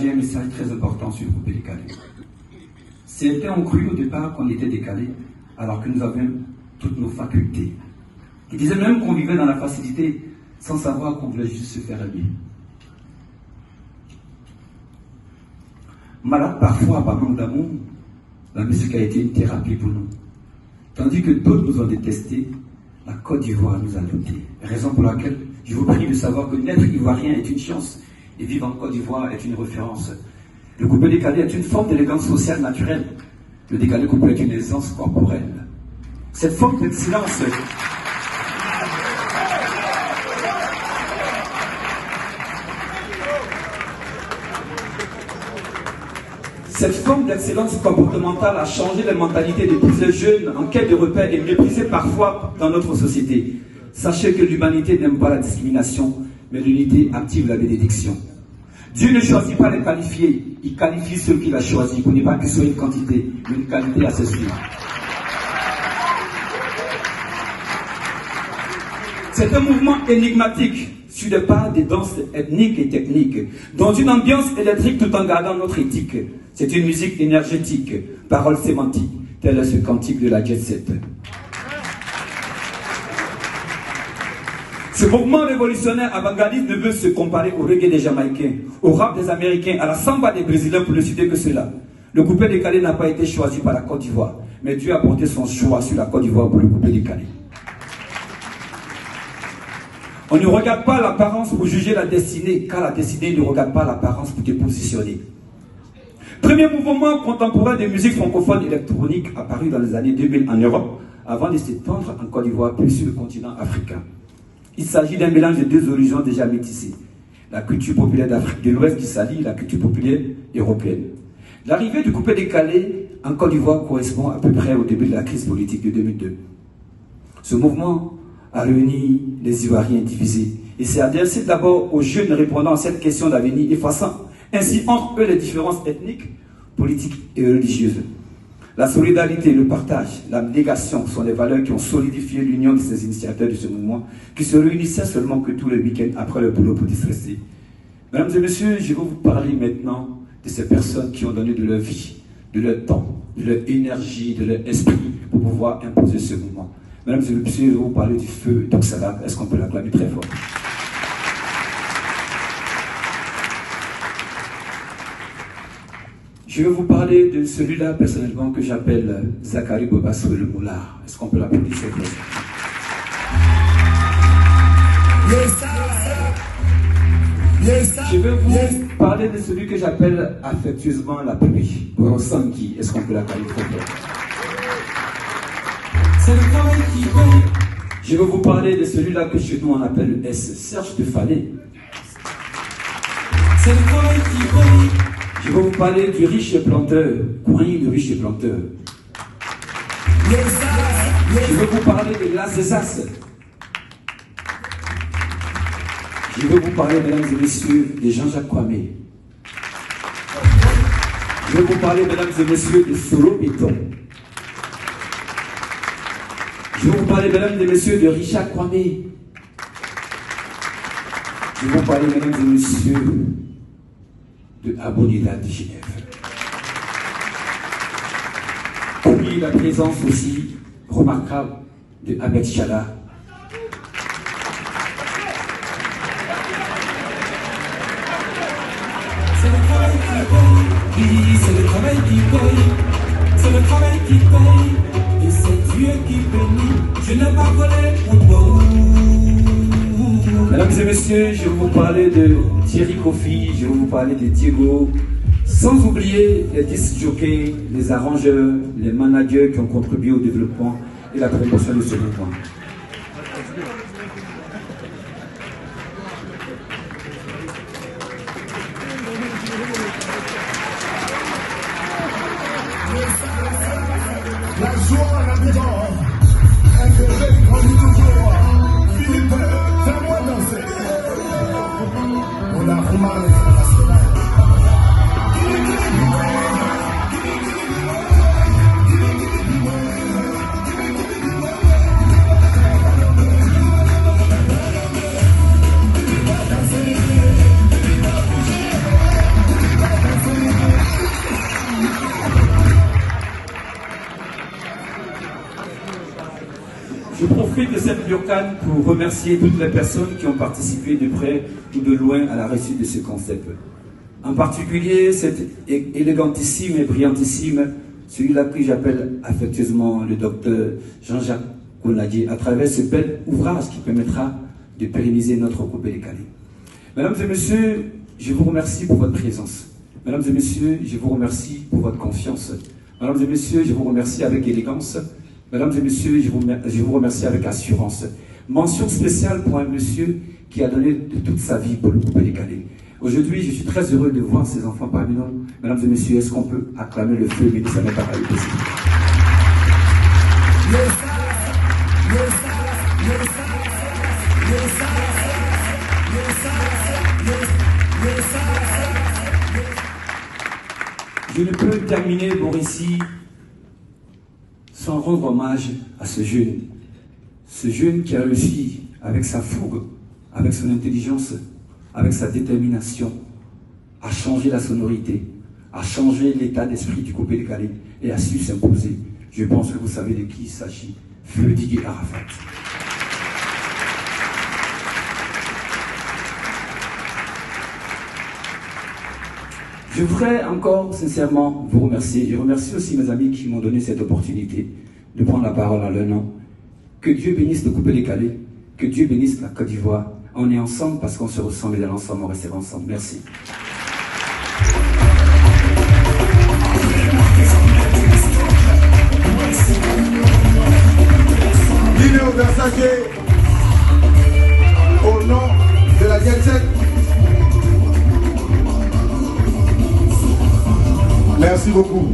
J'ai un message très important sur le coupé décalé. Certains ont cru au départ qu'on était décalé, alors que nous avions toutes nos facultés. Ils disaient même qu'on vivait dans la facilité, sans savoir qu'on voulait juste se faire aimer. Malade parfois par manque d'amour, la musique a été une thérapie pour nous. Tandis que d'autres nous ont détestés, la Côte d'Ivoire nous a dotés. Raison pour laquelle je vous prie de savoir que naître ivoirien est une chance et vivre en Côte d'Ivoire est une référence. Le coupé décalé est une forme d'élégance sociale naturelle. Le décalé coupé est une aisance corporelle. Cette forme d'excellence comportementale a changé la mentalité de plusieurs jeunes en quête de repères et méprisés parfois dans notre société. Sachez que l'humanité n'aime pas la discrimination, mais l'unité active la bénédiction. Dieu ne choisit pas les qualifiés, il qualifie ceux qu'il a choisis pour ne pas que ce soit une quantité, mais une qualité à ses yeux. C'est un mouvement énigmatique sur des pas des danses ethniques et techniques, dans une ambiance électrique tout en gardant notre éthique. C'est une musique énergétique, paroles sémantiques, tel est ce cantique de la jet set. Ce mouvement révolutionnaire avant-gardiste ne veut se comparer au reggae des Jamaïcains, au rap des Américains, à la samba des Brésiliens pour ne citer que cela. Le coupé décalé n'a pas été choisi par la Côte d'Ivoire, mais Dieu a porté son choix sur la Côte d'Ivoire pour le coupé décalé. On ne regarde pas l'apparence pour juger la destinée, car la destinée ne regarde pas l'apparence pour te positionner. Premier mouvement contemporain de musique francophone électronique apparu dans les années 2000 en Europe, avant de s'étendre en Côte d'Ivoire puis sur le continent africain. Il s'agit d'un mélange de deux horizons déjà métissés. La culture populaire d'Afrique de l'Ouest qui s'allie, la culture populaire européenne. L'arrivée du coupé décalé en Côte d'Ivoire correspond à peu près au début de la crise politique de 2002. Ce mouvement a réuni les Ivoiriens divisés et s'est adressé d'abord aux jeunes répondant à cette question d'avenir, effaçant ainsi entre eux les différences ethniques, politiques et religieuses. La solidarité, le partage, l'abnégation sont les valeurs qui ont solidifié l'union de ces initiateurs de ce mouvement qui se réunissaient seulement que tous les week-ends après le boulot pour déstresser. Mesdames et messieurs, je vais vous parler maintenant de ces personnes qui ont donné de leur vie, de leur temps, de leur énergie, de leur esprit pour pouvoir imposer ce mouvement. Mesdames et messieurs, je vais vous parler du feu d'Oxalab. Est-ce qu'on peut l'acclamer très fort? Je vais vous parler de celui-là personnellement que j'appelle Zachary Bobasso le Moulard. Est-ce qu'on peut l'applaudir cette fois? Je vais vous parler de celui que j'appelle affectueusement la pluie, Borosanki. Est-ce qu'on peut l'acclamer très fort? C'est le travail qui paye. Je vais vous parler de celui-là que chez nous on appelle S, Serge de Fallet. C'est le travail qui paye. Je vais vous parler du riche planteur, Courrier le riche planteur. Je vais vous parler de l'Azezas. Je vais vous parler, mesdames et messieurs, de Jean-Jacques Kwame. Je vais vous parler, mesdames et messieurs, de Solo Béton. Je vais vous parler, mesdames et messieurs, de Richard Kwame. Je vais vous parler, mesdames et messieurs, de Abonida de Genève. Puis la présence aussi remarquable de Ahmed Chala. C'est le travail qui paye, oui, c'est le travail qui paye, c'est le travail qui paye, et c'est Dieu qui bénit, je n'ai pas volé pour toi. Mesdames et messieurs, je vais vous parler de Thierry Kofi, je vais vous parler de Diego, sans oublier les disc jockeys, les arrangeurs, les managers qui ont contribué au développement et la promotion de ce mouvement. La joie, la dedans, intérêt, on dit toujours, Philippe, fais-moi danser. On a remarqué l'international. profite de cette Burkane pour remercier toutes les personnes qui ont participé de près ou de loin à la réussite de ce concept. En particulier, cet élégantissime et brillantissime, celui-là que j'appelle affectueusement le docteur Jean-Jacques Konadier, à travers ce bel ouvrage qui permettra de pérenniser notre groupe décalé. Mesdames et messieurs, je vous remercie pour votre présence. Mesdames et messieurs, je vous remercie pour votre confiance. Mesdames et messieurs, je vous remercie avec élégance. Mesdames et messieurs, je vous remercie avec assurance. Mention spéciale pour un monsieur qui a donné de toute sa vie pour le groupe décalé. Aujourd'hui, je suis très heureux de voir ces enfants parmi nous. Mesdames et messieurs, est-ce qu'on peut acclamer le feu mais ça n'est pas possible. Je ne peux terminer pour ici sans rendre hommage à ce jeune qui a réussi avec sa fougue, avec son intelligence, avec sa détermination, à changer la sonorité, à changer l'état d'esprit du groupe décalé et a su s'imposer. Je pense que vous savez de qui il s'agit. Feu Didier Arafat. Je voudrais encore sincèrement vous remercier. Je remercie aussi mes amis qui m'ont donné cette opportunité de prendre la parole en leur nom. Que Dieu bénisse le groupe décalé, que Dieu bénisse la Côte d'Ivoire. On est ensemble parce qu'on se ressemble et dans l'ensemble on restera ensemble. Merci. Lino Versace, au nom de la Jet Set. Merci beaucoup.